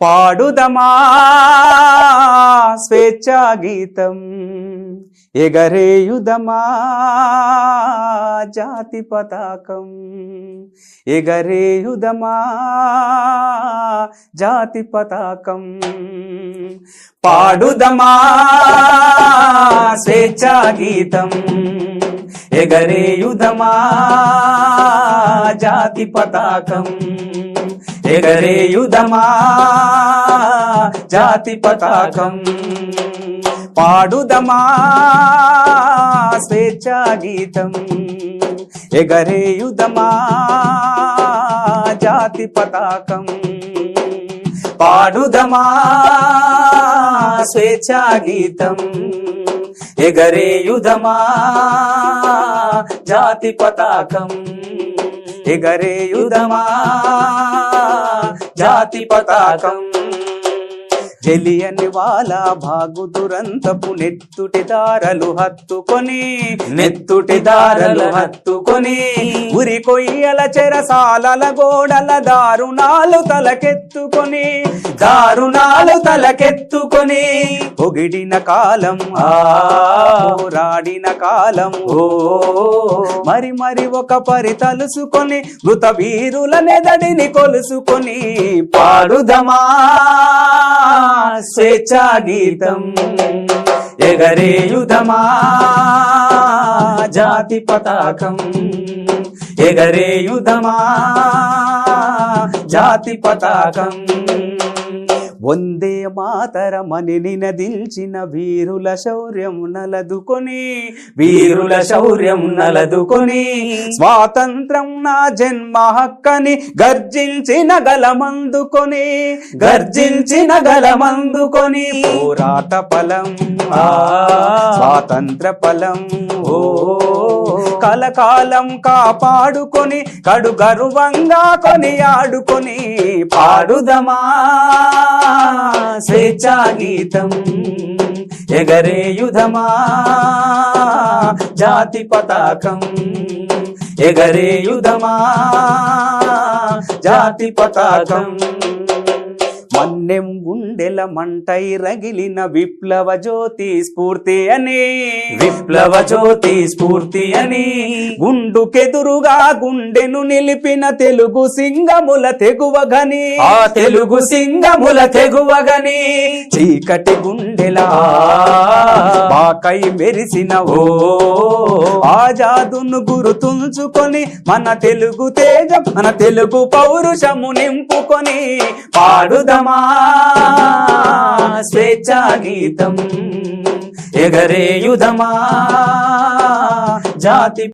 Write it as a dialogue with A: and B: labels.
A: పాడుదమా స్వేచ్ఛా గీతం, ఎగరేయుదమా జాతి పతాకం, ఎగరేయుదమా జాతి పతాకం. పాడుదమా స్వేచ్ఛా గీతం, ఎగరేయుదమా జాతి పతాకం, ఎగరేయుదమా జాతి పతాకం. పాడుదమా స్వేచ్ఛా గీతం, ఎగరేయుదమా జాతి పతాకం. పాడుదమా స్వేచ్ఛా గీతం, ఎగరేయుదమా జాతి పతాకం, ఎగరేయుదమా జాతి పతాకం. జలియని వాలా భాగు దురంతపు నెత్తుటి దారలు హత్తుకొని, నెత్తుటి దారలు హత్తుకొని, ఉరి కొయ్యల చెరసాలల గోడల దారుణాలు తలకెత్తుకొని, దారుణాలు తలకెత్తుకొని, పొగిడిన కాలం పోరాడిన కాలం మరి మరి ఒక పరి తలుసుకొని, మృత వీరుల నెదడిని కొలుసుకొని. పాడుదమా స్వేచ్ఛా గీతం, ఎగరేయుదమా జాతి పతాకం, ఎగరేయుదమా జాతి పతాకం. వందే మాతరమని నినదిల్చిన వీరుల శౌర్యం నలదుకొని, వీరుల శౌర్యం నలదుకొని, స్వాతంత్రం నా జన్మ హక్కని గర్జించిన గలమందుకొని, గర్జించిన గలమందుకొని. పోరాట ఫలం స్వాతంత్ర ఫలం కలకాలం కాపాడుకొని, కడు గర్వంగా కొనియాడుకొని. పాడుదమా స్వేచ్ఛా గీతం, ఎగరేయుదమా జాతి పతాకం, ఎగరేయుదమా జాతి పతాకం. మన్నెం గుండెల మంటై రగిలిన విప్లవ జ్యోతి స్ఫూర్తి అని, విప్లవ జ్యోతి స్ఫూర్తి అని, గుండుకెదురుగా గుండెను నిలిపిన తెలుగు సింగముల తెగువగని, ఆ తెలుగు సింగముల తెగువగని. చీకటి గుండెల బాకై మెరిసిన ఆజాదును గుర్తుంచుకొని, మన తెలుగు తేజం మన తెలుగు పౌరుషము నింపుకొని. పాడుదమా స్వేచ్ఛా గీతం, ఎగరేయుదమా జాతి